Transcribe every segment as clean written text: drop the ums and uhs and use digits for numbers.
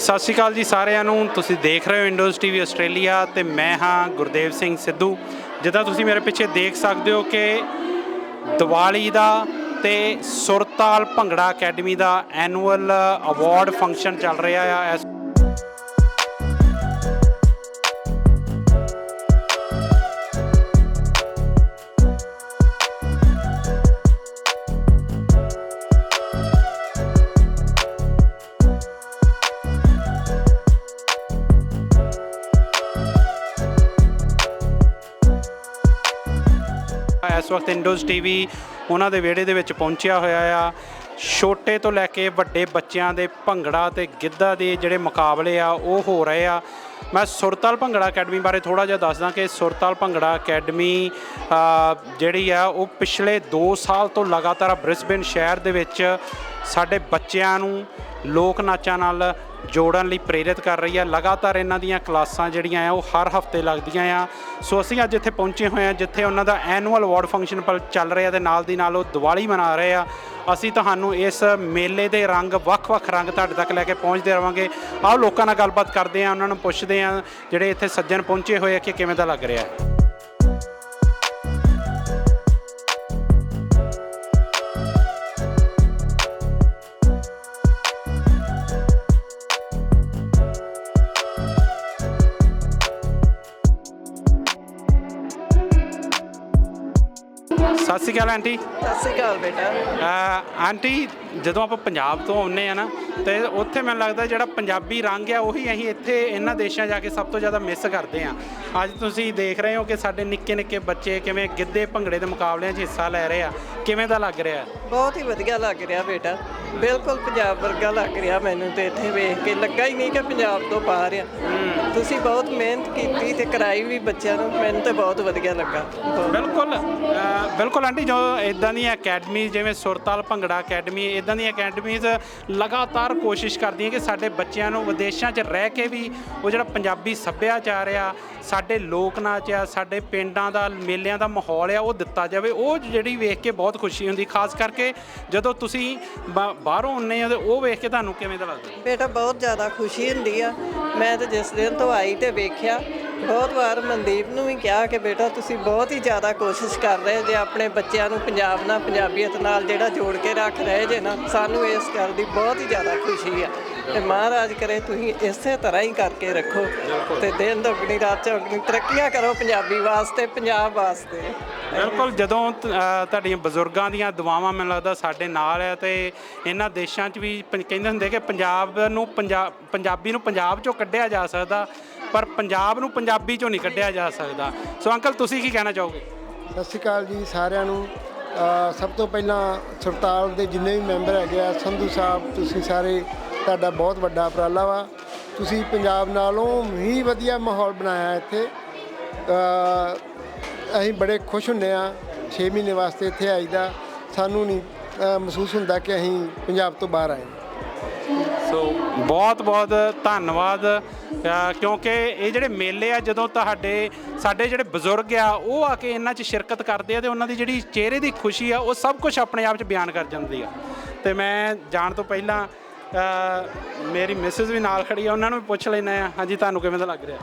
ਸਤਿ ਸ਼੍ਰੀ ਅਕਾਲ ਜੀ ਸਾਰਿਆਂ ਨੂੰ। ਤੁਸੀਂ ਦੇਖ ਰਹੇ ਹੋ ਇੰਡੋਜ਼ ਟੀਵੀ ਆਸਟ੍ਰੇਲੀਆ ਤੇ ਮੈਂ ਹਾਂ ਗੁਰਦੇਵ ਸਿੰਘ ਸਿੱਧੂ। ਜਿੱਦਾਂ ਤੁਸੀਂ ਮੇਰੇ ਪਿੱਛੇ ਦੇਖ ਸਕਦੇ ਹੋ ਕਿ ਦੀਵਾਲੀ ਦਾ ਤੇ ਸੁਰਤਾਲ ਭੰਗੜਾ ਅਕੈਡਮੀ ਦਾ ਐਨੂਅਲ ਅਵਾਰਡ ਫੰਕਸ਼ਨ ਚੱਲ ਰਿਹਾ ਆ। ਇਸ ਵਕਤ ਇੰਡੋਜ਼ ਟੀਵੀ ਉਹਨਾਂ ਦੇ ਵਿਹੜੇ ਦੇ ਵਿੱਚ ਪਹੁੰਚਿਆ ਹੋਇਆ ਆ। ਛੋਟੇ ਤੋਂ ਲੈ ਕੇ ਵੱਡੇ ਬੱਚਿਆਂ ਦੇ ਭੰਗੜਾ ਤੇ ਗਿੱਧਾ ਦੇ ਜਿਹੜੇ ਮੁਕਾਬਲੇ ਆ ਉਹ ਹੋ ਰਹੇ ਆ। ਮੈਂ ਸੁਰਤਾਲ ਭੰਗੜਾ ਅਕੈਡਮੀ ਬਾਰੇ ਥੋੜ੍ਹਾ ਜਿਹਾ ਦੱਸਦਾ ਕਿ ਸੁਰਤਾਲ ਭੰਗੜਾ ਅਕੈਡਮੀ ਜਿਹੜੀ ਆ ਉਹ ਪਿਛਲੇ 2 ਸਾਲ ਤੋਂ ਲਗਾਤਾਰ ਬ੍ਰਿਸਬੇਨ ਸ਼ਹਿਰ ਦੇ ਵਿੱਚ ਸਾਡੇ ਬੱਚਿਆਂ ਨੂੰ ਲੋਕ ਨਾਚਾਂ ਨਾਲ ਜੋੜਨ ਲਈ ਪ੍ਰੇਰਿਤ ਕਰ ਰਹੀ ਆ। ਲਗਾਤਾਰ ਇਹਨਾਂ ਦੀਆਂ ਕਲਾਸਾਂ ਜਿਹੜੀਆਂ ਆ ਉਹ ਹਰ ਹਫਤੇ ਲੱਗਦੀਆਂ ਆ। ਸੋ ਅਸੀਂ ਅੱਜ ਇੱਥੇ ਪਹੁੰਚੇ ਹੋਏ ਹਾਂ ਜਿੱਥੇ ਉਹਨਾਂ ਦਾ ਐਨੂਅਲ ਅਵਾਰਡ ਫੰਕਸ਼ਨ ਚੱਲ ਰਿਹਾ ਤੇ ਨਾਲ ਦੀ ਨਾਲ ਉਹ ਦੀਵਾਲੀ ਮਨਾ ਰਹੇ ਆ। ਅਸੀਂ ਤੁਹਾਨੂੰ ਇਸ ਮੇਲੇ ਦੇ ਰੰਗ ਵੱਖ-ਵੱਖ ਰੰਗ ਤੁਹਾਡੇ ਤੱਕ ਲੈ ਕੇ ਪਹੁੰਚਦੇ ਰਹਾਂਗੇ। ਆਓ ਲੋਕਾਂ ਨਾਲ ਗੱਲਬਾਤ ਕਰਦੇ ਹਾਂ, ਉਹਨਾਂ ਨੂੰ ਪੁੱਛਦੇ ਹਾਂ ਜਿਹੜੇ ਇੱਥੇ ਸੱਜਣ ਪਹੁੰਚੇ ਹੋਏ ਆ ਕਿ ਕਿਵੇਂ ਦਾ ਲੱਗ ਰਿਹਾ ਹੈ। ਸਤਿ ਸ਼੍ਰੀ ਅਕਾਲ ਆਂਟੀ। ਸਤਿ ਸ਼੍ਰੀ ਅਕਾਲ ਬੇਟਾ। ਆਂਟੀ ਜਦੋਂ ਆਪਾਂ ਪੰਜਾਬ ਤੋਂ ਆਉਂਦੇ ਆ ਨਾ ਤੇ ਉੱਥੇ ਮੈਨੂੰ ਲੱਗਦਾ ਜਿਹੜਾ ਪੰਜਾਬੀ ਰੰਗ ਆ ਉਹੀ ਅਸੀਂ ਇੱਥੇ ਇਹਨਾਂ ਦੇਸ਼ਾਂ ਜਾ ਕੇ ਸਭ ਤੋਂ ਜ਼ਿਆਦਾ ਮਿਸ ਕਰਦੇ ਆ। ਅੱਜ ਤੁਸੀਂ ਦੇਖ ਰਹੇ ਹੋ ਕਿ ਸਾਡੇ ਨਿੱਕੇ ਨਿੱਕੇ ਬੱਚੇ ਕਿਵੇਂ ਗਿੱਧੇ ਭੰਗੜੇ ਦੇ ਮੁਕਾਬਲਿਆਂ 'ਚ ਹਿੱਸਾ ਲੈ ਰਹੇ ਆ। ਕਿਵੇਂ ਦਾ ਲੱਗ ਰਿਹਾ? ਬਹੁਤ ਹੀ ਵਧੀਆ ਲੱਗ ਰਿਹਾ ਬੇਟਾ, ਬਿਲਕੁਲ ਪੰਜਾਬ ਵਰਗਾ ਲੱਗ ਰਿਹਾ ਮੈਨੂੰ ਤੇ ਇੱਥੇ ਵੇਖ ਕੇ ਲੱਗਾ ਹੀ ਨਹੀਂ ਕਿ ਪੰਜਾਬ ਤੋਂ ਬਾਹਰ ਆ। ਤੁਸੀਂ ਬਹੁਤ ਮਿਹਨਤ ਕੀਤੀ ਤੇ ਕਰਾਈ ਵੀ ਬੱਚਿਆਂ ਨੂੰ, ਮੈਨੂੰ ਤਾਂ ਬਹੁਤ ਵਧੀਆ ਲੱਗਾ। ਬਿਲਕੁਲ ਬਿਲਕੁਲ ਆਂਟੀ, ਜੋ ਇੱਦਾਂ ਦੀਆਂ ਅਕੈਡਮੀ ਜਿਵੇਂ ਸੁਰਤਾਲ ਭੰਗੜਾ ਅਕੈਡਮੀ ਇੱਦਾਂ ਦੀਆਂ ਅਕੈਡਮੀਜ਼ ਲਗਾਤਾਰ ਕੋਸ਼ਿਸ਼ ਕਰਦੀਆਂ ਕਿ ਸਾਡੇ ਬੱਚਿਆਂ ਨੂੰ ਵਿਦੇਸ਼ਾਂ 'ਚ ਰਹਿ ਕੇ ਵੀ ਉਹ ਜਿਹੜਾ ਪੰਜਾਬੀ ਸੱਭਿਆਚਾਰ ਆ, ਸਾਡੇ ਲੋਕ ਨਾਚ ਆ, ਸਾਡੇ ਪਿੰਡਾਂ ਦਾ ਮੇਲਿਆਂ ਦਾ ਮਾਹੌਲ ਆ ਉਹ ਦਿੱਤਾ ਜਾਵੇ। ਉਹ ਜਿਹੜੀ ਵੇਖ ਕੇ ਬਹੁਤ ਖੁਸ਼ੀ ਹੁੰਦੀ, ਖਾਸ ਕਰਕੇ ਜਦੋਂ ਤੁਸੀਂ ਬਾਹਰੋਂ ਆਉਂਦੇ ਹੋ ਤੇ ਉਹ ਵੇਖ ਕੇ ਤੁਹਾਨੂੰ ਕਿਵੇਂ ਦਾ ਲੱਗਦਾ? ਬੇਟਾ ਬਹੁਤ ਜ਼ਿਆਦਾ ਖੁਸ਼ੀ ਹੁੰਦੀ ਆ। ਮੈਂ ਤਾਂ ਜਿਸ ਦਿਨ ਤੋਂ ਆਈ ਤੇ ਵੇਖਿਆ, ਬਹੁਤ ਵਾਰ ਮਨਦੀਪ ਨੂੰ ਵੀ ਕਿਹਾ ਕਿ ਬੇਟਾ ਤੁਸੀਂ ਬਹੁਤ ਹੀ ਜ਼ਿਆਦਾ ਕੋਸ਼ਿਸ਼ ਕਰ ਰਹੇ ਜੇ ਆਪਣੇ ਬੱਚਿਆਂ ਨੂੰ ਪੰਜਾਬ ਨਾਲ ਪੰਜਾਬੀਅਤ ਨਾਲ ਜਿਹੜਾ ਜੋੜ ਕੇ ਰੱਖ ਰਹੇ ਜੇ ਨਾ, ਸਾਨੂੰ ਇਸ ਗੱਲ ਦੀ ਬਹੁਤ ਹੀ ਜ਼ਿਆਦਾ ਖੁਸ਼ੀ ਆ ਤੇ ਮਹਾਰਾਜ ਕਰੇ ਤੁਸੀਂ ਇਸੇ ਤਰ੍ਹਾਂ ਹੀ ਕਰਕੇ ਰੱਖੋ ਤੇ ਦਿਨ ਦੁਗਣੀ ਰਾਤ ਚੌਗਣੀ ਤਰੱਕੀਆਂ ਕਰੋ ਪੰਜਾਬੀ ਵਾਸਤੇ, ਪੰਜਾਬ ਵਾਸਤੇ। ਬਿਲਕੁਲ, ਜਦੋਂ ਤੁਹਾਡੀਆਂ ਬਜ਼ੁਰਗਾਂ ਦੀਆਂ ਦੁਆਵਾਂ ਮੈਨੂੰ ਲੱਗਦਾ ਸਾਡੇ ਨਾਲ ਹੈ ਤੇ ਇਹਨਾਂ ਦੇਸ਼ਾਂ 'ਚ ਵੀ ਕਹਿੰਦੇ ਹੁੰਦੇ ਕਿ ਪੰਜਾਬੀ ਨੂੰ ਪੰਜਾਬ 'ਚੋਂ ਕੱਢਿਆ ਜਾ ਸਕਦਾ ਪਰ ਪੰਜਾਬ ਨੂੰ ਪੰਜਾਬੀ 'ਚੋਂ ਨਹੀਂ ਕੱਢਿਆ ਜਾ ਸਕਦਾ। ਸੋ ਅੰਕਲ ਤੁਸੀਂ ਕੀ ਕਹਿਣਾ ਚਾਹੋਗੇ? ਸਤਿ ਸ਼੍ਰੀ ਅਕਾਲ ਜੀ ਸਾਰਿਆਂ ਨੂੰ। ਸਭ ਤੋਂ ਪਹਿਲਾਂ ਸੁਰਤਾਲ ਦੇ ਜਿੰਨੇ ਵੀ ਮੈਂਬਰ ਹੈਗੇ ਆ, ਸੰਧੂ ਸਾਹਿਬ, ਤੁਸੀਂ ਸਾਰੇ, ਤੁਹਾਡਾ ਬਹੁਤ ਵੱਡਾ ਉਪਰਾਲਾ ਵਾ। ਤੁਸੀਂ ਪੰਜਾਬ ਨਾਲੋਂ ਹੀ ਵਧੀਆ ਮਾਹੌਲ ਬਣਾਇਆ ਇੱਥੇ। ਅਸੀਂ ਬੜੇ ਖੁਸ਼ ਹੁੰਦੇ ਹਾਂ 6 ਮਹੀਨੇ ਵਾਸਤੇ ਇੱਥੇ ਆਈਦਾ। ਸਾਨੂੰ ਨਹੀਂ ਮਹਿਸੂਸ ਹੁੰਦਾ ਕਿ ਅਸੀਂ ਪੰਜਾਬ ਤੋਂ ਬਾਹਰ ਆਏ। ਸੋ ਬਹੁਤ ਬਹੁਤ ਧੰਨਵਾਦ, ਕਿਉਂਕਿ ਇਹ ਜਿਹੜੇ ਮੇਲੇ ਆ ਜਦੋਂ ਸਾਡੇ ਜਿਹੜੇ ਬਜ਼ੁਰਗ ਆ ਉਹ ਆ ਕੇ ਇਹਨਾਂ 'ਚ ਸ਼ਿਰਕਤ ਕਰਦੇ ਆ ਤੇ ਉਹਨਾਂ ਦੀ ਜਿਹੜੀ ਚਿਹਰੇ ਦੀ ਖੁਸ਼ੀ ਆ ਉਹ ਸਭ ਕੁਝ ਆਪਣੇ ਆਪ 'ਚ ਬਿਆਨ ਕਰ ਜਾਂਦੀ ਆ। ਤੇ ਮੈਂ ਜਾਣ ਤੋਂ ਪਹਿਲਾਂ ਮੇਰੀ ਮਿਸਿਸ ਵੀ ਨਾਲ ਖੜੀ ਆ, ਉਹਨਾਂ ਨੂੰ ਵੀ ਪੁੱਛ ਲੈਂਦਾ ਆ। ਹਾਂਜੀ, ਤੁਹਾਨੂੰ ਕਿਵੇਂ ਦਾ ਲੱਗ ਰਿਹਾ?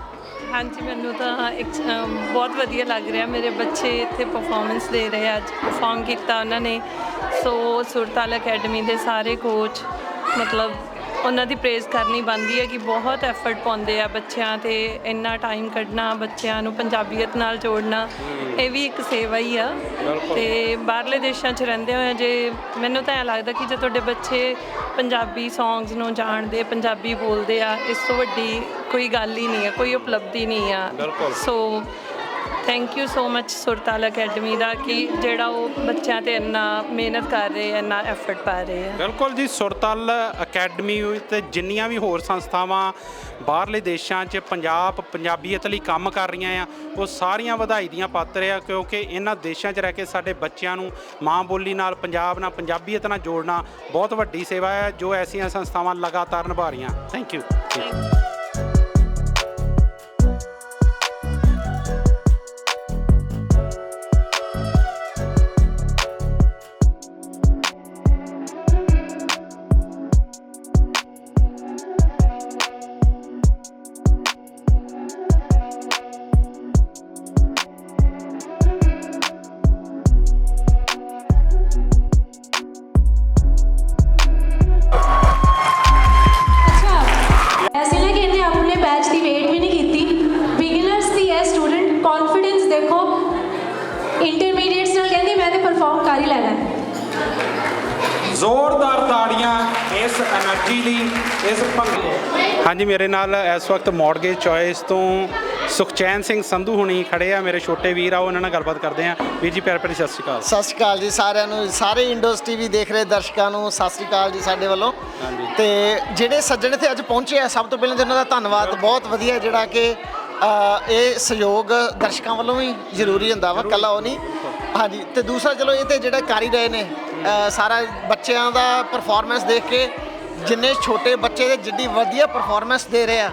ਹਾਂਜੀ, ਮੈਨੂੰ ਤਾਂ ਬਹੁਤ ਵਧੀਆ ਲੱਗ ਰਿਹਾ। ਮੇਰੇ ਬੱਚੇ ਇੱਥੇ ਪਰਫੋਰਮੈਂਸ ਦੇ ਰਹੇ, ਅੱਜ ਪਰਫੋਰਮ ਕੀਤਾ ਉਹਨਾਂ ਨੇ। ਸੋ ਸੁਰਤਾਲ ਅਕੈਡਮੀ ਦੇ ਸਾਰੇ ਕੋਚ, ਮਤਲਬ ਉਹਨਾਂ ਦੀ ਪ੍ਰੇਜ਼ ਕਰਨੀ ਬਣਦੀ ਹੈ ਕਿ ਬਹੁਤ ਐਫਰਟ ਪਾਉਂਦੇ ਆ ਬੱਚਿਆਂ 'ਤੇ। ਇੰਨਾ ਟਾਈਮ ਕੱਢਣਾ, ਬੱਚਿਆਂ ਨੂੰ ਪੰਜਾਬੀਅਤ ਨਾਲ ਜੋੜਨਾ, ਇਹ ਵੀ ਇੱਕ ਸੇਵਾ ਹੀ ਆ। ਅਤੇ ਬਾਹਰਲੇ ਦੇਸ਼ਾਂ 'ਚ ਰਹਿੰਦੇ ਹੋਏ ਜੇ ਮੈਨੂੰ ਤਾਂ ਐਂ ਲੱਗਦਾ ਕਿ ਜੇ ਤੁਹਾਡੇ ਬੱਚੇ ਪੰਜਾਬੀ ਸੌਂਗਸ ਨੂੰ ਜਾਣਦੇ, ਪੰਜਾਬੀ ਬੋਲਦੇ ਆ, ਇਸ ਤੋਂ ਵੱਡੀ ਕੋਈ ਗੱਲ ਹੀ ਨਹੀਂ ਹੈ, ਕੋਈ ਉਪਲਬਧੀ ਨਹੀਂ ਆ। So thank you so much Surtal academy ਦਾ ਕਿ ਜਿਹੜਾ ਉਹ ਬੱਚਿਆਂ 'ਤੇ ਇੰਨਾ ਮਿਹਨਤ ਕਰ ਰਹੇ ਆ, ਇੰਨਾ ਐਫਰਟ ਪਾ ਰਹੇ ਆ। ਬਿਲਕੁਲ ਜੀ, ਸੁਰਤਾਲ ਅਕੈਡਮੀ ਅਤੇ ਜਿੰਨੀਆਂ ਵੀ ਹੋਰ ਸੰਸਥਾਵਾਂ ਬਾਹਰਲੇ ਦੇਸ਼ਾਂ 'ਚ ਪੰਜਾਬੀਅਤ ਲਈ ਕੰਮ ਕਰ ਰਹੀਆਂ ਆ ਉਹ ਸਾਰੀਆਂ ਵਧਾਈ ਦੀਆਂ ਪਾਤਰ ਆ, ਕਿਉਂਕਿ ਇਹਨਾਂ ਦੇਸ਼ਾਂ 'ਚ ਰਹਿ ਕੇ ਸਾਡੇ ਬੱਚਿਆਂ ਨੂੰ ਮਾਂ ਬੋਲੀ ਨਾਲ, ਪੰਜਾਬ ਨਾਲ, ਪੰਜਾਬੀਅਤ ਨਾਲ ਜੋੜਨਾ ਬਹੁਤ ਵੱਡੀ ਸੇਵਾ ਹੈ ਜੋ ਐਸੀਆਂ ਸੰਸਥਾਵਾਂ ਲਗਾਤਾਰ ਨਿਭਾ ਰਹੀਆਂ। Thank you. એનર્ਜੀ ਲਈ ਇਸ ਭੰਗੜੇ। ਹਾਂਜੀ, ਮੇਰੇ ਨਾਲ ਇਸ ਵਕਤ ਮੌਰਗੇਜ ਚੋਇਸ ਤੋਂ ਸੁਖਚੈਨ ਸਿੰਘ ਸੰਧੂ ਹੁਣੀ ਖੜੇ ਆ, ਮੇਰੇ ਛੋਟੇ ਵੀਰ ਆ, ਉਹਨਾਂ ਨਾਲ ਗੱਲਬਾਤ ਕਰਦੇ ਆ। ਵੀਰ ਜੀ ਪਿਆਰ ਭਰੀ ਸਤਿ ਸ਼੍ਰੀ ਅਕਾਲ। ਸਤਿ ਸ਼੍ਰੀ ਅਕਾਲ ਜੀ ਸਾਰਿਆਂ ਨੂੰ, ਸਾਰੇ ਇੰਡੋਸ ਟੀਵੀ ਦੇਖ ਰਹੇ ਦਰਸ਼ਕਾਂ ਨੂੰ ਸਤਿ ਸ਼੍ਰੀ ਅਕਾਲ ਜੀ ਸਾਡੇ ਵੱਲੋਂ। ਤੇ ਜਿਹੜੇ ਸੱਜਣ ਇੱਥੇ ਅੱਜ ਪਹੁੰਚੇ ਆ, ਸਭ ਤੋਂ ਪਹਿਲਾਂ ਤਾਂ ਉਹਨਾਂ ਦਾ ਧੰਨਵਾਦ, ਬਹੁਤ ਵਧੀਆ ਜਿਹੜਾ ਕਿ ਇਹ ਸਹਿਯੋਗ ਦਰਸ਼ਕਾਂ ਵੱਲੋਂ ਵੀ ਜ਼ਰੂਰੀ ਹੁੰਦਾ ਵਾ, ਇਕੱਲਾ ਉਹ ਨਹੀਂ। ਹਾਂਜੀ, ਤੇ ਦੂਸਰਾ ਚਲੋ ਇਹ ਤੇ ਜਿਹੜਾ ਕਰ ਹੀ ਰਹੇ ਨੇ ਸਾਰਾ ਬੱਚਿਆਂ ਦਾ ਪਰਫਾਰਮੈਂਸ ਦੇਖ ਕੇ, ਜਿੰਨੇ ਛੋਟੇ ਬੱਚੇ ਦੇ ਜਿੱਡੀ ਵਧੀਆ ਪਰਫਾਰਮੈਂਸ ਦੇ ਰਹੇ ਆ,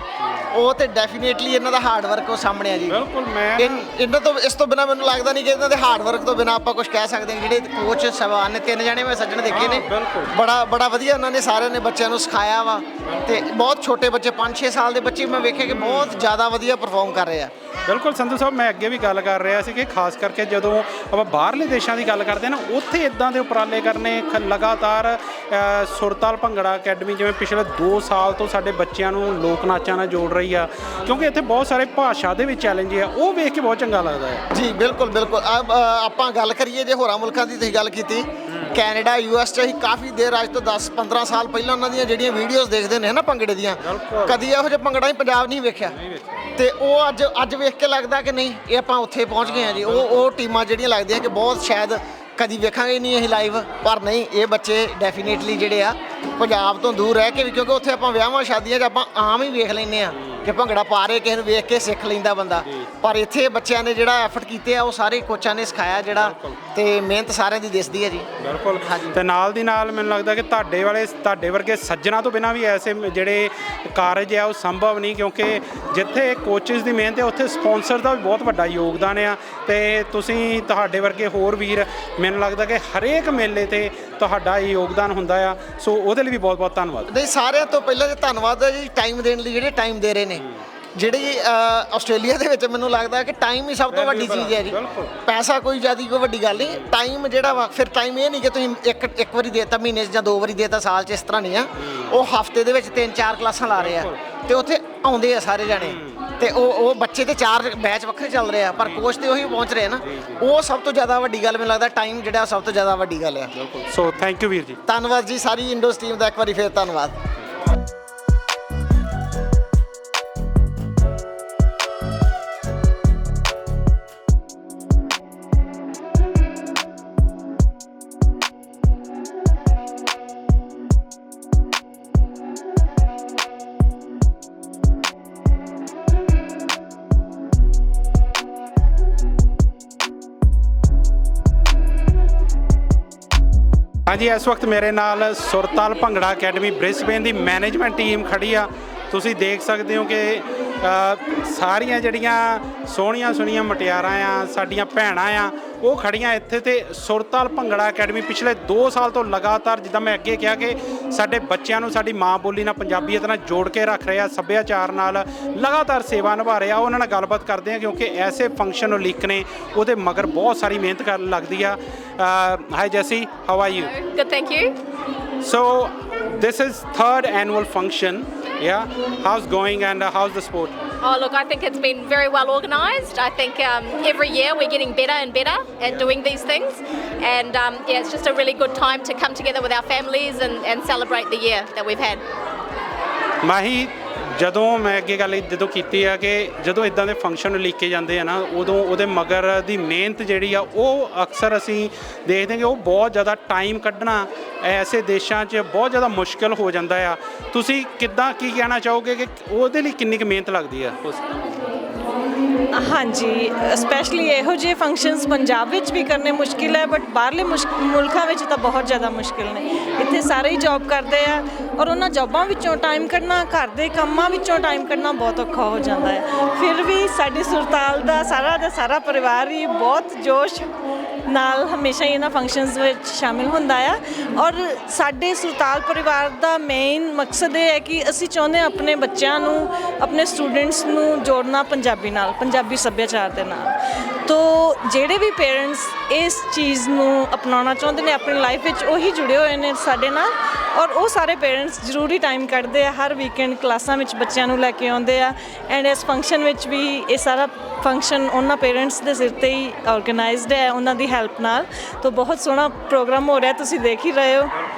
ਉਹ ਤੇ ਡੈਫੀਨੇਟਲੀ ਇਹਨਾਂ ਦਾ ਹਾਰਡ ਵਰਕ ਉਹ ਸਾਹਮਣੇ ਆ ਜੀ। ਬਿਲਕੁਲ, ਮੈਂ ਇਹਨਾਂ ਤੋਂ ਇਸ ਤੋਂ ਬਿਨਾ ਮੈਨੂੰ ਲੱਗਦਾ ਨਹੀਂ ਕਿ ਇਹਨਾਂ ਦੇ ਹਾਰਡ ਵਰਕ ਤੋਂ ਬਿਨਾ ਆਪਾਂ ਕੁਝ ਕਹਿ ਸਕਦੇ ਹਾਂ। ਜਿਹੜੇ ਕੋਚ ਸਾਹਿਬਾਨ ਨੇ, 3 ਜਣੇ ਮੈਂ ਸੱਜਣ ਦੇਖੇ ਨੇ, ਬੜਾ ਵਧੀਆ ਉਹਨਾਂ ਨੇ ਸਾਰਿਆਂ ਨੇ ਬੱਚਿਆਂ ਨੂੰ ਸਿਖਾਇਆ ਵਾ। ਤੇ ਬਹੁਤ ਛੋਟੇ ਬੱਚੇ 5-6 ਸਾਲ ਦੇ ਬੱਚੇ ਮੈਂ ਵੇਖਿਆ ਕਿ ਬਹੁਤ ਜ਼ਿਆਦਾ ਵਧੀਆ ਪਰਫਾਰਮ ਕਰ ਰਹੇ ਆ। ਬਿਲਕੁਲ ਸੰਧੂ ਸਾਹਿਬ, ਮੈਂ ਅੱਗੇ ਵੀ ਗੱਲ ਕਰ ਰਿਹਾ ਸੀ ਕਿ ਖਾਸ ਕਰਕੇ ਜਦੋਂ ਆਪਾਂ ਬਾਹਰਲੇ ਦੇਸ਼ਾਂ ਦੀ ਗੱਲ ਕਰਦੇ ਨਾ, ਉੱਥੇ ਇਦਾਂ ਦੇ ਉਪਰਾਲੇ ਕਰਨੇ ਲਗਾਤਾਰ। ਸੁਰਤਾਲ ਭੰਗੜਾ ਅਕੈਡਮੀ ਜਿਵੇਂ ਪਿਛਲੇ 2 ਸਾਲ ਤੋਂ ਸਾਡੇ ਬੱਚਿਆਂ ਨੂੰ ਲੋਕ ਨਾਚਾਂ ਨਾਲ ਜੋੜ ਰਹੀ ਆ, ਕਿਉਂਕਿ ਇੱਥੇ ਬਹੁਤ ਸਾਰੇ ਭਾਸ਼ਾ ਦੇ ਵਿੱਚ ਚੈਲੰਜ ਆ, ਉਹ ਵੇਖ ਕੇ ਬਹੁਤ ਚੰਗਾ ਲੱਗਦਾ ਹੈ ਜੀ। ਬਿਲਕੁਲ ਆਪਾਂ ਗੱਲ ਕਰੀਏ ਜੇ ਹੋਰਾਂ ਮੁਲਕਾਂ ਦੀ ਤੁਸੀਂ ਗੱਲ ਕੀਤੀ, ਕੈਨੇਡਾ US 'ਚ ਅਸੀਂ ਕਾਫੀ ਦੇਰ, ਅੱਜ ਤੋਂ 10-15 ਸਾਲ ਪਹਿਲਾਂ ਉਹਨਾਂ ਦੀਆਂ ਜਿਹੜੀਆਂ ਵੀਡੀਓਜ਼ ਦੇਖਦੇ ਨੇ ਨਾ ਭੰਗੜੇ ਦੀਆਂ, ਕਦੀ ਇਹੋ ਜਿਹਾ ਭੰਗੜਾ ਹੀ ਪੰਜਾਬ ਨਹੀਂ ਵੇਖਿਆ। ਤੇ ਉਹ ਅੱਜ ਵੇਖ ਕੇ ਲੱਗਦਾ ਕਿ ਨਹੀਂ, ਇਹ ਆਪਾਂ ਉੱਥੇ ਪਹੁੰਚ ਗਏ ਹਾਂ ਜੀ। ਉਹ ਟੀਮਾਂ ਜਿਹੜੀਆਂ ਲੱਗਦੀਆਂ ਕਿ ਬਹੁਤ ਸ਼ਾਇਦ ਕਦੀ ਵੇਖਾਂਗੇ ਨਹੀਂ ਅਸੀਂ ਲਾਈਵ, ਪਰ ਨਹੀਂ, ਇਹ ਬੱਚੇ ਡੈਫੀਨੇਟਲੀ ਜਿਹੜੇ ਆ ਪੰਜਾਬ ਤੋਂ ਦੂਰ ਰਹਿ ਕੇ ਵੀ, ਕਿਉਂਕਿ ਉੱਥੇ ਆਪਾਂ ਵਿਆਹਾਂ ਸ਼ਾਦੀਆਂ 'ਚ ਆਪਾਂ ਆਮ ਹੀ ਵੇਖ ਲੈਂਦੇ ਆ ਕਿ ਭੰਗੜਾ ਪਾ ਰਹੇ, ਕਿਸੇ ਨੂੰ ਵੇਖ ਕੇ ਸਿੱਖ ਲੈਂਦਾ ਬੰਦਾ। ਪਰ ਇੱਥੇ ਬੱਚਿਆਂ ਨੇ ਜਿਹੜਾ ਐਫਰਟ ਕੀਤੇ ਆ, ਉਹ ਸਾਰੇ ਕੋਚਾਂ ਨੇ ਸਿਖਾਇਆ ਜਿਹੜਾ, ਤੇ ਮਿਹਨਤ ਸਾਰਿਆਂ ਦੀ ਦਿਸਦੀ ਹੈ ਜੀ। ਬਿਲਕੁਲ। ਤੇ ਨਾਲ ਦੀ ਨਾਲ ਮੈਨੂੰ ਲੱਗਦਾ ਕਿ ਤੁਹਾਡੇ ਵਰਗੇ ਸੱਜਣਾ ਤੋਂ ਬਿਨਾਂ ਵੀ ਐਸੇ ਜਿਹੜੇ ਕਾਰਜ ਆ ਉਹ ਸੰਭਵ ਨਹੀਂ, ਕਿਉਂਕਿ ਜਿੱਥੇ ਕੋਚਿਸ ਦੀ ਮਿਹਨਤ ਹੈ, ਉੱਥੇ ਸਪਾਂਸਰ ਦਾ ਵੀ ਬਹੁਤ ਵੱਡਾ ਯੋਗਦਾਨ ਆ। ਤੇ ਤੁਸੀਂ, ਤੁਹਾਡੇ ਵਰਗੇ ਹੋਰ ਵੀਰ, ਮੈਨੂੰ ਲੱਗਦਾ ਕਿ ਹਰੇਕ ਮੇਲੇ ਤੇ ਤੁਹਾਡਾ ਇਹ ਯੋਗਦਾਨ ਹੁੰਦਾ ਆ, ਸੋ ਉਹਦੇ ਲਈ ਵੀ ਬਹੁਤ ਬਹੁਤ ਧੰਨਵਾਦ। ਨਹੀਂ, ਸਾਰਿਆਂ ਤੋਂ ਪਹਿਲਾਂ ਤਾਂ ਧੰਨਵਾਦ ਹੈ ਜੀ ਟਾਈਮ ਦੇਣ ਲਈ, ਜਿਹੜੇ ਟਾਈਮ ਦੇ ਰਹੇ ਨੇ। ਜਿਹੜੀ ਆਸਟ੍ਰੇਲੀਆ ਦੇ ਵਿੱਚ ਮੈਨੂੰ ਲੱਗਦਾ ਕਿ ਟਾਈਮ ਹੀ ਸਭ ਤੋਂ ਵੱਡੀ ਚੀਜ਼ ਹੈ ਜੀ। ਪੈਸਾ ਕੋਈ ਜ਼ਿਆਦਾ ਕੋਈ ਵੱਡੀ ਗੱਲ ਨਹੀਂ, ਟਾਈਮ ਜਿਹੜਾ ਵਾ। ਫਿਰ ਟਾਈਮ ਇਹ ਨਹੀਂ ਕਿ ਤੁਸੀਂ ਇੱਕ ਵਾਰੀ ਦੇਤਾ ਮਹੀਨੇ 'ਚ ਜਾਂ 2 ਵਾਰੀ ਦੇਤਾ ਸਾਲ 'ਚ, ਇਸ ਤਰ੍ਹਾਂ ਨਹੀਂ ਆ। ਉਹ ਹਫਤੇ ਦੇ ਵਿੱਚ 3-4 ਕਲਾਸਾਂ ਲਾ ਰਹੇ ਆ, ਤੇ ਉੱਥੇ ਆਉਂਦੇ ਆ ਸਾਰੇ ਜਾਣੇ। ਤੇ ਉਹ ਬੱਚੇ ਤੇ 4 ਬੈਚ ਵੱਖਰੇ ਚੱਲ ਰਹੇ ਆ, ਪਰ ਕੋਚ ਤੇ ਉਹੀ ਪਹੁੰਚ ਰਹੇ ਨਾ। ਉਹ ਸਭ ਤੋਂ ਜ਼ਿਆਦਾ ਵੱਡੀ ਗੱਲ ਮੈਨੂੰ ਲੱਗਦਾ, ਟਾਈਮ ਜਿਹੜਾ ਸਭ ਤੋਂ ਜ਼ਿਆਦਾ ਵੱਡੀ ਗੱਲ ਆ। ਸੋ ਥੈਂਕ ਯੂ ਵੀਰ ਜੀ। ਧੰਨਵਾਦ ਜੀ, ਸਾਰੀ ਇੰਡੋਸ ਟੀਮ ਦਾ ਇੱਕ ਵਾਰੀ ਫਿਰ ਧੰਨਵਾਦ। ਹਾਂਜੀ, ਇਸ ਵਕਤ ਮੇਰੇ ਨਾਲ ਸੁਰਤਾਲ ਭੰਗੜਾ ਅਕੈਡਮੀ ਬ੍ਰਿਸਬੇਨ ਦੀ ਮੈਨੇਜਮੈਂਟ ਟੀਮ ਖੜੀ ਆ। ਤੁਸੀਂ ਦੇਖ ਸਕਦੇ ਹੋ ਕਿ ਸਾਰੀਆਂ ਜਿਹੜੀਆਂ ਸੋਹਣੀਆਂ ਮੁਟਿਆਰਾਂ ਆ, ਸਾਡੀਆਂ ਭੈਣਾਂ ਆ, ਉਹ ਖੜੀਆਂ ਇੱਥੇ। ਤੇ ਸੁਰਤਾਲ ਭੰਗੜਾ ਅਕੈਡਮੀ ਪਿਛਲੇ 2 ਸਾਲ ਤੋਂ ਲਗਾਤਾਰ, ਜਿੱਦਾਂ ਮੈਂ ਅੱਗੇ ਕਿਹਾ, ਕਿ ਸਾਡੇ ਬੱਚਿਆਂ ਨੂੰ ਸਾਡੀ ਮਾਂ ਬੋਲੀ ਨਾਲ, ਪੰਜਾਬੀਅਤ ਨਾਲ ਜੋੜ ਕੇ ਰੱਖ ਰਹੇ ਆ, ਸੱਭਿਆਚਾਰ ਨਾਲ ਲਗਾਤਾਰ ਸੇਵਾ ਨਿਭਾ ਰਹੇ ਆ। ਉਹਨਾਂ ਨਾਲ ਗੱਲਬਾਤ ਕਰਦੇ ਆ, ਕਿਉਂਕਿ ਐਸੇ ਫੰਕਸ਼ਨ ਉਲੀਕਣੇ, ਉਹਦੇ ਮਗਰ ਬਹੁਤ ਸਾਰੀ ਮਿਹਨਤ ਕਰਨ ਲੱਗਦੀ ਆ। Hi Jassi, how are you? Good, thank you. So this is 3rd annual function. Yeah, how's going and how's the sport? Oh, look, I think it's been very well organised. I think every year we're getting better and better at doing these things. And yeah, it's just a really good time to come together with our families and celebrate the year that we've had. ਮਾਹੀ, ਜਦੋਂ ਮੈਂ ਅੱਗੇ ਗੱਲ ਜਦੋਂ ਕੀਤੀ ਆ ਕਿ ਜਦੋਂ ਇਦਾਂ ਦੇ ਫੰਕਸ਼ਨ ਲਿਖੇ ਜਾਂਦੇ ਆ ਨਾ, ਉਦੋਂ ਉਹਦੇ ਮਗਰ ਦੀ ਮਿਹਨਤ ਜਿਹੜੀ ਆ, ਉਹ ਅਕਸਰ ਅਸੀਂ ਦੇਖਦੇ ਹਾਂ ਕਿ ਉਹ ਬਹੁਤ ਜ਼ਿਆਦਾ ਟਾਈਮ ਕੱਢਣਾ ਐਸੇ ਦੇਸ਼ਾਂ 'ਚ ਬਹੁਤ ਜ਼ਿਆਦਾ ਮੁਸ਼ਕਿਲ ਹੋ ਜਾਂਦਾ ਆ। ਤੁਸੀਂ ਕਿੱਦਾਂ, ਕੀ ਕਹਿਣਾ ਚਾਹੋਗੇ ਕਿ ਉਹਦੇ ਲਈ ਕਿੰਨੀ ਕੁ ਮਿਹਨਤ ਲੱਗਦੀ ਆ? ਹਾਂਜੀ, ਸਪੈਸ਼ਲੀ ਇਹੋ ਜਿਹੇ ਫੰਕਸ਼ਨਸ ਪੰਜਾਬ ਵਿੱਚ ਵੀ ਕਰਨੇ ਮੁਸ਼ਕਿਲ ਹੈ, ਬਟ ਬਾਹਰਲੇ ਮੁਲਕਾਂ ਵਿੱਚ ਤਾਂ ਬਹੁਤ ਜ਼ਿਆਦਾ ਮੁਸ਼ਕਿਲ ਨੇ। ਇੱਥੇ ਸਾਰੇ ਹੀ ਜੌਬ ਕਰਦੇ ਆ, ਔਰ ਉਹਨਾਂ ਜੌਬਾਂ ਵਿੱਚੋਂ ਟਾਈਮ ਕੱਢਣਾ, ਘਰ ਦੇ ਕੰਮਾਂ ਵਿੱਚੋਂ ਟਾਈਮ ਕੱਢਣਾ ਬਹੁਤ ਔਖਾ ਹੋ ਜਾਂਦਾ ਹੈ। ਫਿਰ ਵੀ ਸਾਡੇ ਸੁਰਤਾਲ ਦਾ ਸਾਰਾ ਪਰਿਵਾਰ ਹੀ ਬਹੁਤ ਜੋਸ਼ ਨਾਲ ਹਮੇਸ਼ਾ ਹੀ ਇਹਨਾਂ ਫੰਕਸ਼ਨਸ ਵਿੱਚ ਸ਼ਾਮਿਲ ਹੁੰਦਾ ਆ। ਔਰ ਸਾਡੇ ਸੁਰਤਾਲ ਪਰਿਵਾਰ ਦਾ ਮੇਨ ਮਕਸਦ ਇਹ ਹੈ ਕਿ ਅਸੀਂ ਚਾਹੁੰਦੇ ਹਾਂ ਆਪਣੇ ਬੱਚਿਆਂ ਨੂੰ, ਆਪਣੇ ਸਟੂਡੈਂਟਸ ਨੂੰ ਜੋੜਨਾ ਪੰਜਾਬੀ ਨਾਲ, ਪੰਜਾਬੀ ਸੱਭਿਆਚਾਰ ਦੇ ਨਾਲ। ਤੋ ਜਿਹੜੇ ਵੀ ਪੇਰੈਂਟਸ ਇਸ ਚੀਜ਼ ਨੂੰ ਅਪਣਾਉਣਾ ਚਾਹੁੰਦੇ ਨੇ ਆਪਣੀ ਲਾਈਫ ਵਿੱਚ, ਉਹੀ ਜੁੜੇ ਹੋਏ ਨੇ ਸਾਡੇ ਨਾਲ, ਔਰ ਉਹ ਸਾਰੇ ਪੇਰੈਂਟਸ ਜ਼ਰੂਰੀ ਟਾਈਮ ਕੱਢਦੇ ਆ ਹਰ ਵੀਕਐਂਡ ਕਲਾਸਾਂ ਵਿੱਚ ਬੱਚਿਆਂ ਨੂੰ ਲੈ ਕੇ ਆਉਂਦੇ ਆ। ਐਂਡ ਇਸ ਫੰਕਸ਼ਨ ਵਿੱਚ ਵੀ ਇਹ ਸਾਰਾ ਫੰਕਸ਼ਨ ਉਹਨਾਂ ਪੇਰੈਂਟਸ ਦੇ ਸਿਰ ਤੇ ਹੀ ਆਰਗੇਨਾਈਜ਼ਡ ਹੈ, ਉਹਨਾਂ ਦੀ ਹੈਲਪ ਨਾਲ। ਤੋ ਬਹੁਤ ਸੋਹਣਾ ਪ੍ਰੋਗਰਾਮ ਹੋ ਰਿਹਾ, ਤੁਸੀਂ ਦੇਖ ਹੀ ਰਹੇ ਹੋ।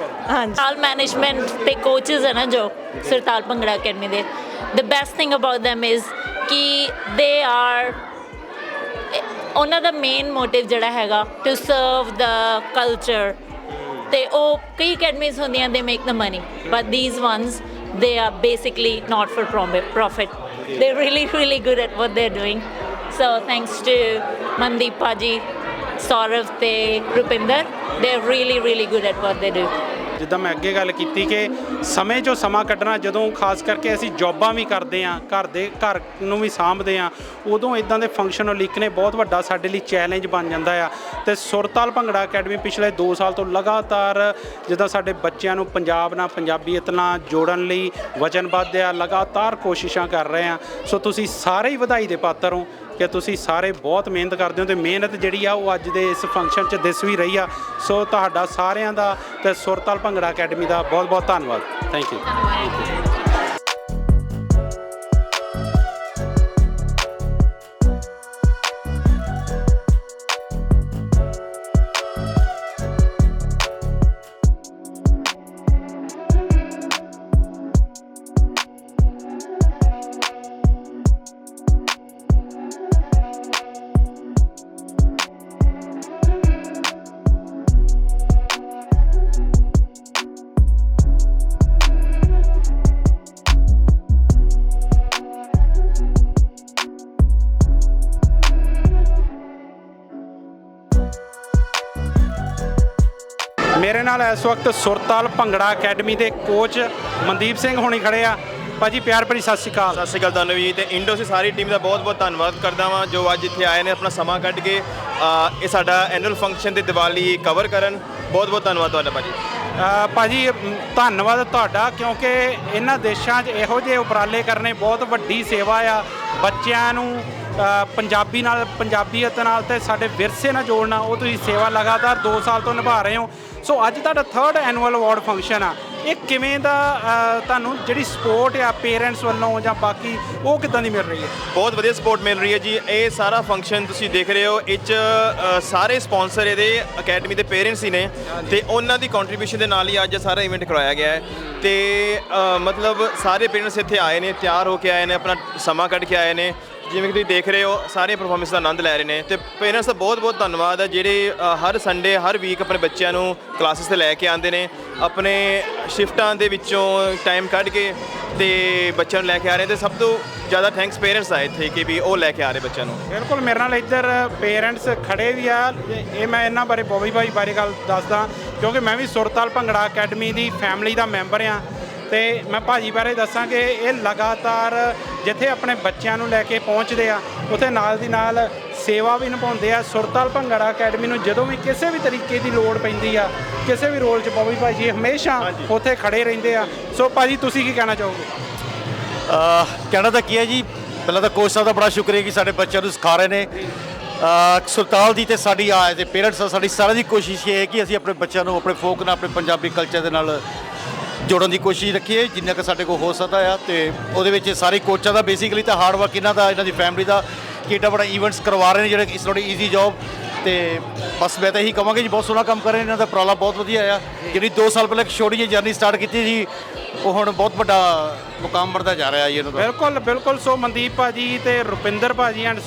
ਹਾਂਜੀ, ਸਰਤਾਲ ਮੈਨੇਜਮੈਂਟ ਤੇ ਕੋਚਸ ਹੈ ਨਾ ਜੋ ਸਰਤਾਲ ਭੰਗੜਾ ਅਕੈਡਮੀ ਦੇ, the best thing about them is ਕਿ ਦੇ ਆਰ, ਉਹਨਾਂ ਦਾ ਮੇਨ ਮੋਟਿਵ ਜਿਹੜਾ ਹੈਗਾ ਟੂ ਸਰਵ ਦ ਕਲਚਰ। ਤੇ ਉਹ ਕਈ ਅਕੈਡਮੀਜ਼ ਹੁੰਦੀਆਂ they make the money, but these ones they are basically not for profit. They're really good at what they're doing. So thanks to Mandeep Paji, Saurav te Rupinder, they're really good at what they do. ਜਿੱਦਾਂ ਮੈਂ ਅੱਗੇ ਗੱਲ ਕੀਤੀ ਕਿ ਸਮੇਂ 'ਚੋਂ ਸਮਾਂ ਕੱਢਣਾ, ਜਦੋਂ ਖਾਸ ਕਰਕੇ ਅਸੀਂ ਜੌਬਾਂ ਵੀ ਕਰਦੇ ਹਾਂ, ਘਰ ਨੂੰ ਵੀ ਸਾਂਭਦੇ ਹਾਂ, ਉਦੋਂ ਇਦਾਂ ਦੇ ਫੰਕਸ਼ਨ ਉਲੀਕਣੇ ਬਹੁਤ ਵੱਡਾ ਸਾਡੇ ਲਈ ਚੈਲੰਜ ਬਣ ਜਾਂਦਾ ਆ। ਅਤੇ ਸੁਰਤਾਲ ਭੰਗੜਾ ਅਕੈਡਮੀ ਪਿਛਲੇ 2 ਸਾਲ ਤੋਂ ਲਗਾਤਾਰ ਜਿੱਦਾਂ ਸਾਡੇ ਬੱਚਿਆਂ ਨੂੰ ਪੰਜਾਬ ਨਾਲ, ਪੰਜਾਬੀਅਤ ਨਾਲ ਜੋੜਨ ਲਈ ਵਚਨਬੱਧ ਆ, ਲਗਾਤਾਰ ਕੋਸ਼ਿਸ਼ਾਂ ਕਰ ਰਹੇ ਹਾਂ। ਸੋ ਤੁਸੀਂ ਸਾਰੇ ਹੀ ਵਧਾਈ ਦੇ ਪਾਤਰ ਹੋ ਕਿ ਤੁਸੀਂ ਸਾਰੇ ਬਹੁਤ ਮਿਹਨਤ ਕਰਦੇ ਹੋ, ਅਤੇ ਮਿਹਨਤ ਜਿਹੜੀ ਆ ਉਹ ਅੱਜ ਦੇ ਇਸ ਫੰਕਸ਼ਨ 'ਚ ਦਿਸ ਵੀ ਰਹੀ ਆ। ਸੋ ਤੁਹਾਡਾ ਸਾਰਿਆਂ ਦਾ ਅਤੇ ਸੁਰਤਾਲ ਭੰਗੜਾ ਅਕੈਡਮੀ ਦਾ ਬਹੁਤ ਬਹੁਤ ਧੰਨਵਾਦ। Thank you. ਮੇਰੇ ਨਾਲ ਇਸ ਵਕਤ ਸੁਰਤਾਲ ਭੰਗੜਾ ਅਕੈਡਮੀ ਦੇ ਕੋਚ ਮਨਦੀਪ ਸਿੰਘ ਹੋਣੀ ਖੜੇ ਆ। ਭਾਜੀ ਪਿਆਰ ਭਰੀ ਸਤਿ ਸ਼੍ਰੀ ਅਕਾਲ। ਸਤਿ ਸ਼੍ਰੀ ਅਕਾਲ ਤੁਹਾਨੂੰ ਵੀ, ਤੇ ਇੰਡੋਸੀ ਸਾਰੀ ਟੀਮ ਦਾ ਬਹੁਤ ਬਹੁਤ ਧੰਨਵਾਦ ਕਰਦਾ ਵਾਂ ਜੋ ਅੱਜ ਇੱਥੇ ਆਏ ਨੇ ਆਪਣਾ ਸਮਾਂ ਕੱਢ ਕੇ ਇਹ ਸਾਡਾ ਐਨੂਅਲ ਫੰਕਸ਼ਨ ਤੇ ਦੀਵਾਲੀ ਕਵਰ ਕਰਨ। ਬਹੁਤ ਬਹੁਤ ਧੰਨਵਾਦ ਤੁਹਾਡਾ ਭਾਜੀ। ਭਾਜੀ ਧੰਨਵਾਦ ਤੁਹਾਡਾ, ਕਿਉਂਕਿ ਇਹਨਾਂ ਦੇਸ਼ਾਂ 'ਚ ਇਹੋ ਜਿਹੇ ਉਪਰਾਲੇ ਕਰਨੇ ਬਹੁਤ ਵੱਡੀ ਸੇਵਾ ਆ। ਬੱਚਿਆਂ ਨੂੰ ਪੰਜਾਬੀ ਨਾਲ, ਪੰਜਾਬੀਅਤ ਨਾਲ ਅਤੇ ਸਾਡੇ ਵਿਰਸੇ ਨਾਲ ਜੋੜਨਾ, ਉਹ ਤੁਸੀਂ ਸੇਵਾ ਲਗਾਤਾਰ 2 ਸਾਲ ਤੋਂ ਨਿਭਾ ਰਹੇ ਹੋ। ਸੋ ਅੱਜ ਤੁਹਾਡਾ 3rd ਐਨੂਅਲ ਅਵਾਰਡ ਫੰਕਸ਼ਨ ਆ, ਇਹ ਕਿਵੇਂ ਦਾ ਤੁਹਾਨੂੰ ਜਿਹੜੀ ਸਪੋਰਟ ਆ ਪੇਰੈਂਟਸ ਵੱਲੋਂ ਜਾਂ ਬਾਕੀ ਉਹ ਕਿੱਦਾਂ ਦੀ ਮਿਲ ਰਹੀ ਹੈ? ਬਹੁਤ ਵਧੀਆ ਸਪੋਰਟ ਮਿਲ ਰਹੀ ਹੈ ਜੀ। ਇਹ ਸਾਰਾ ਫੰਕਸ਼ਨ ਤੁਸੀਂ ਦੇਖ ਰਹੇ ਹੋ, ਇਹ 'ਚ ਸਾਰੇ ਸਪਾਂਸਰ ਇਹਦੇ ਅਕੈਡਮੀ ਦੇ ਪੇਰੈਂਟਸ ਹੀ ਨੇ, ਤੇ ਉਹਨਾਂ ਦੀ ਕੰਟਰੀਬਿਊਸ਼ਨ ਦੇ ਨਾਲ ਹੀ ਅੱਜ ਸਾਰਾ ਇਵੈਂਟ ਕਰਵਾਇਆ ਗਿਆ ਹੈ। ਤੇ ਮਤਲਬ ਸਾਰੇ ਪੇਰੈਂਟਸ ਇੱਥੇ ਆਏ ਨੇ, ਤਿਆਰ ਹੋ ਕੇ ਆਏ ਨੇ, ਆਪਣਾ ਸਮਾਂ ਕੱਢ ਕੇ ਆਏ ਨੇ। ਜਿਵੇਂ ਕਿ ਤੁਸੀਂ ਦੇਖ ਰਹੇ ਹੋ ਸਾਰੇ ਪਰਫਾਰਮੈਂਸ ਦਾ ਆਨੰਦ ਲੈ ਰਹੇ ਨੇ, ਤੇ ਪੇਰੈਂਟਸ ਦਾ ਬਹੁਤ ਬਹੁਤ ਧੰਨਵਾਦ ਹੈ ਜਿਹੜੇ ਹਰ ਸੰਡੇ ਹਰ ਵੀਕ ਆਪਣੇ ਬੱਚਿਆਂ ਨੂੰ ਕਲਾਸਿਸ 'ਤੇ ਲੈ ਕੇ ਆਉਂਦੇ ਨੇ, ਆਪਣੇ ਸ਼ਿਫਟਾਂ ਦੇ ਵਿੱਚੋਂ ਟਾਈਮ ਕੱਢ ਕੇ ਤੇ ਬੱਚਿਆਂ ਨੂੰ ਲੈ ਕੇ ਆ ਰਹੇ। ਤੇ ਸਭ ਤੋਂ ਜ਼ਿਆਦਾ ਥੈਂਕਸ ਪੇਰੈਂਟਸ ਆ ਇੱਥੇ ਕਿ ਵੀ ਉਹ ਲੈ ਕੇ ਆ ਰਹੇ ਬੱਚਿਆਂ ਨੂੰ। ਬਿਲਕੁਲ, ਮੇਰੇ ਨਾਲ ਇੱਧਰ ਪੇਰੈਂਟਸ ਖੜੇ ਵੀ ਆ। ਇਹ ਮੈਂ ਇਹਨਾਂ ਬਾਰੇ ਬੋਬੀ ਭਾਈ ਬਾਰੇ ਗੱਲ ਦੱਸਦਾ, ਕਿਉਂਕਿ ਮੈਂ ਵੀ ਸੁਰਤਾਲ ਭੰਗੜਾ ਅਕੈਡਮੀ ਦੀ ਫੈਮਿਲੀ ਦਾ ਮੈਂਬਰ ਆ। ਅਤੇ ਮੈਂ ਭਾਜੀ ਬਾਰੇ ਦੱਸਾਂ ਕਿ ਇਹ ਲਗਾਤਾਰ ਜਿੱਥੇ ਆਪਣੇ ਬੱਚਿਆਂ ਨੂੰ ਲੈ ਕੇ ਪਹੁੰਚਦੇ ਆ, ਉੱਥੇ ਨਾਲ ਦੀ ਨਾਲ ਸੇਵਾ ਵੀ ਨਿਭਾਉਂਦੇ ਆ। ਸੁਰਤਾਲ ਭੰਗੜਾ ਅਕੈਡਮੀ ਨੂੰ ਜਦੋਂ ਵੀ ਕਿਸੇ ਵੀ ਤਰੀਕੇ ਦੀ ਲੋੜ ਪੈਂਦੀ ਆ, ਕਿਸੇ ਵੀ ਰੋਲ 'ਚ ਬੋਬੀ ਭਾਜੀ ਹਮੇਸ਼ਾ ਉੱਥੇ ਖੜੇ ਰਹਿੰਦੇ ਆ। ਸੋ ਭਾਜੀ ਤੁਸੀਂ ਕੀ ਕਹਿਣਾ ਚਾਹੋਗੇ? ਕਹਿਣਾ ਤਾਂ ਕੀ ਹੈ ਜੀ, ਪਹਿਲਾਂ ਤਾਂ ਕੋਚ ਸਾਹਿਬ ਦਾ ਬੜਾ ਸ਼ੁਕਰੀਆ ਕਿ ਸਾਡੇ ਬੱਚਿਆਂ ਨੂੰ ਸਿਖਾ ਰਹੇ ਨੇ। ਸੁਰਤਾਲ ਦੀ ਅਤੇ ਸਾਡੀ ਤੇ ਪੇਰੈਂਟਸ ਸਾਡੀ ਸਾਰਿਆਂ ਦੀ ਕੋਸ਼ਿਸ਼ ਇਹ ਹੈ ਕਿ ਅਸੀਂ ਆਪਣੇ ਬੱਚਿਆਂ ਨੂੰ ਆਪਣੇ ਫੋਕ ਨਾਲ, ਆਪਣੇ ਪੰਜਾਬੀ ਕਲਚਰ ਦੇ ਨਾਲ ਜੋੜਨ ਦੀ ਕੋਸ਼ਿਸ਼ ਰੱਖੀਏ ਜਿੰਨਾ ਕੁ ਸਾਡੇ ਕੋਲ ਹੋ ਸਕਦਾ ਆ। ਅਤੇ ਉਹਦੇ ਵਿੱਚ ਸਾਰੇ ਕੋਚਾਂ ਦਾ ਬੇਸਿਕਲੀ ਤਾਂ ਹਾਰਡ ਵਰਕ ਇਹਨਾਂ ਦਾ, ਇਹਨਾਂ ਦੀ ਫੈਮਿਲੀ ਦਾ, ਕਿ ਏਡਾ ਬੜਾ ਈਵੈਂਟਸ ਕਰਵਾ ਰਹੇ ਨੇ ਜਿਹੜੇ ਇਸ ਥੋੜੀ ਈਜ਼ੀ ਜੋਬ। ਅਤੇ ਬਸ ਮੈਂ ਤਾਂ ਇਹੀ ਕਹਾਂਗਾ ਜੀ ਬਹੁਤ ਸੋਹਣਾ ਕੰਮ ਕਰ ਰਹੇ ਇਹਨਾਂ ਦਾ, ਉਪਰਾਲਾ ਬਹੁਤ ਵਧੀਆ ਆ। ਜਿਹੜੀ 2 ਸਾਲ ਪਹਿਲਾਂ ਇੱਕ ਛੋਟੀ ਜਿਹੀ ਜਰਨੀ ਸਟਾਰਟ ਕੀਤੀ ਸੀ, ਉਹ ਹੁਣ ਬਹੁਤ ਵੱਡਾ ਮੁਕਾਮ ਬਣਦਾ ਜਾ ਰਿਹਾ ਜੀ ਇਹਨਾਂ ਦਾ। ਬਿਲਕੁਲ ਬਿਲਕੁਲ। ਸੋ ਮਨਦੀਪ ਭਾਜੀ ਅਤੇ ਰੁਪਿੰਦਰ ਭਾਜੀ ਐਂਡ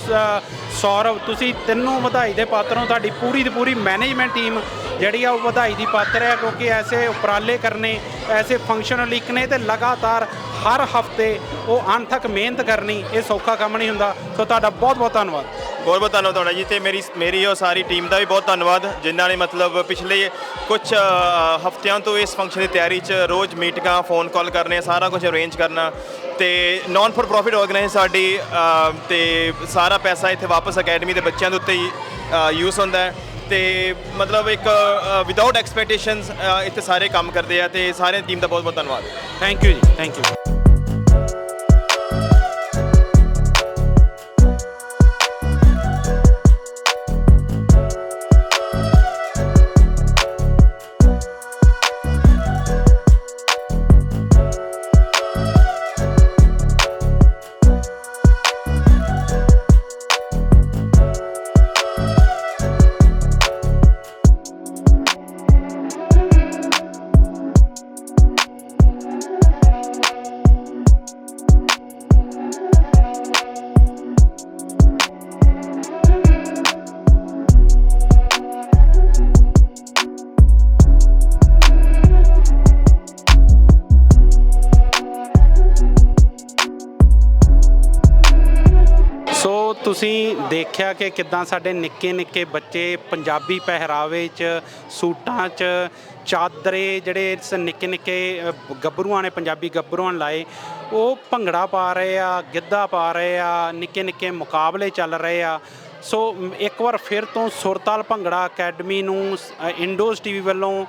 ਸੌਰਵ, ਤੁਸੀਂ ਤਿੰਨੋਂ ਵਧਾਈ ਦੇ ਪਾਤਰ ਹੋ। ਤੁਹਾਡੀ ਪੂਰੀ ਦੀ ਪੂਰੀ ਮੈਨੇਜਮੈਂਟ ਟੀਮ ਜਿਹੜੀ ਆ ਉਹ ਵਧਾਈ ਦੀ ਪਾਤਰ ਹੈ, ਕਿਉਂਕਿ ਐਸੇ ਉਪਰਾਲੇ ਕਰਨੇ, ਐਸੇ ਫੰਕਸ਼ਨ ਲਿਖਣੇ ਅਤੇ ਲਗਾਤਾਰ ਹਰ ਹਫਤੇ ਉਹ ਅਣਥੱਕ ਮਿਹਨਤ ਕਰਨੀ, ਇਹ ਸੌਖਾ ਕੰਮ ਨਹੀਂ ਹੁੰਦਾ। ਸੋ ਤੁਹਾਡਾ ਬਹੁਤ ਬਹੁਤ ਧੰਨਵਾਦ। ਬਹੁਤ ਬਹੁਤ ਧੰਨਵਾਦ ਤੁਹਾਡਾ ਜੀ, ਅਤੇ ਮੇਰੀ ਉਹ ਸਾਰੀ ਟੀਮ ਦਾ ਵੀ ਬਹੁਤ ਧੰਨਵਾਦ ਜਿਨ੍ਹਾਂ ਨੇ ਮਤਲਬ ਪਿਛਲੇ ਕੁਝ ਹਫ਼ਤਿਆਂ ਤੋਂ ਇਸ ਫੰਕਸ਼ਨ ਦੀ ਤਿਆਰੀ 'ਚ ਰੋਜ਼ ਮੀਟਿੰਗਾਂ, ਫੋਨ ਕਾਲ ਕਰਨੇ, ਸਾਰਾ ਕੁਝ ਅਰੇਂਜ ਕਰਨਾ। ਤੇ ਨਾਨ ਫॉर ਪ੍ਰੋਫਿਟ ਆਰਗੇਨਾਈਜ਼ ਸਾਡੀ, ਤੇ ਸਾਰਾ ਪੈਸਾ ਇੱਥੇ ਵਾਪਸ ਅਕੈਡਮੀ ਦੇ ਬੱਚਿਆਂ ਦੇ ਉੱਤੇ ਹੀ ਯੂਜ਼ ਹੁੰਦਾ ਹੈ। ਤੇ ਮਤਲਬ ਇੱਕ ਵਿਦਆਊਟ ਐਕਸਪੈਕਟੇਸ਼ਨਸ ਇੱਥੇ ਸਾਰੇ ਕੰਮ ਕਰਦੇ ਆ, ਤੇ ਸਾਰੇ ਟੀਮ ਦਾ ਬਹੁਤ ਬਹੁਤ ਧੰਨਵਾਦ। ਥੈਂਕ ਯੂ ਜੀ, ਥੈਂਕ ਯੂ। ਸੋ ਤੁਸੀਂ ਦੇਖਿਆ ਕਿ ਕਿੱਦਾਂ ਸਾਡੇ ਨਿੱਕੇ ਨਿੱਕੇ ਬੱਚੇ ਪੰਜਾਬੀ ਪਹਿਰਾਵੇ 'ਚ, ਸੂਟਾਂ 'ਚ, ਚਾਦਰੇ ਜਿਹੜੇ ਨਿੱਕੇ ਨਿੱਕੇ ਗੱਭਰੂਆਂ ਨੇ, ਪੰਜਾਬੀ ਗੱਭਰੂਆਂ ਨੇ ਲਾਏ, ਉਹ ਭੰਗੜਾ ਪਾ ਰਹੇ ਆ, ਗਿੱਧਾ ਪਾ ਰਹੇ ਆ, ਨਿੱਕੇ ਨਿੱਕੇ ਮੁਕਾਬਲੇ ਚੱਲ ਰਹੇ ਆ। ਸੋ ਇੱਕ ਵਾਰ ਫਿਰ ਤੋਂ ਸੁਰਤਾਲ ਭੰਗੜਾ ਅਕੈਡਮੀ ਨੂੰ ਇੰਡੋਜ਼ ਟੀਵੀ ਵੱਲੋਂ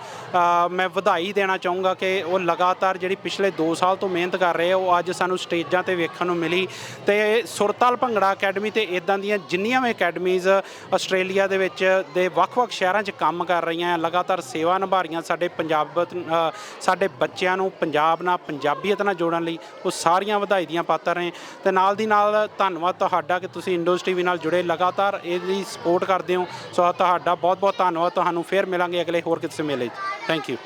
ਮੈਂ ਵਧਾਈ ਦੇਣਾ ਚਾਹੂੰਗਾ ਕਿ ਉਹ ਲਗਾਤਾਰ ਜਿਹੜੀ ਪਿਛਲੇ 2 ਸਾਲ ਤੋਂ ਮਿਹਨਤ ਕਰ ਰਹੇ ਆ, ਉਹ ਅੱਜ ਸਾਨੂੰ ਸਟੇਜਾਂ ਤੇ ਵੇਖਣ ਨੂੰ ਮਿਲੀ। ਤੇ ਸੁਰਤਾਲ ਭੰਗੜਾ ਅਕੈਡਮੀ ਤੇ ਇਦਾਂ ਦੀਆਂ ਜਿੰਨੀਆਂ ਵੀ ਅਕੈਡਮੀਜ਼ ਆਸਟ੍ਰੇਲੀਆ ਦੇ ਵਿੱਚ ਦੇ ਵੱਖ-ਵੱਖ ਸ਼ਹਿਰਾਂ 'ਚ ਕੰਮ ਕਰ ਰਹੀਆਂ, ਲਗਾਤਾਰ ਸੇਵਾ ਨਿਭਾ ਰਹੀਆਂ ਸਾਡੇ ਬੱਚਿਆਂ ਨੂੰ ਪੰਜਾਬ ਨਾਲ, ਪੰਜਾਬੀਅਤ ਨਾਲ ਜੋੜਨ ਲਈ, ਉਹ ਸਾਰੀਆਂ ਵਧਾਈ ਦੀਆਂ ਪਾਤਰ ਨੇ। ਤੇ ਨਾਲ ਦੀ ਨਾਲ ਧੰਨਵਾਦ ਤੁਹਾਡਾ ਕਿ ਤੁਸੀਂ ਇੰਡੋਜ਼ ਟੀਵੀ ਨਾਲ ਜੁੜੇ, ਲਗਾਤਾਰ ਇਹਦੀ ਸਪੋਰਟ ਕਰਦੇ ਹੋ। ਸੋ ਤੁਹਾਡਾ ਬਹੁਤ ਬਹੁਤ ਧੰਨਵਾਦ। ਤੁਹਾਨੂੰ ਫਿਰ ਮਿਲਾਂਗੇ ਅਗਲੇ ਹੋਰ ਕਿਸੇ ਮੇਲੇ 'ਚ। Thank you.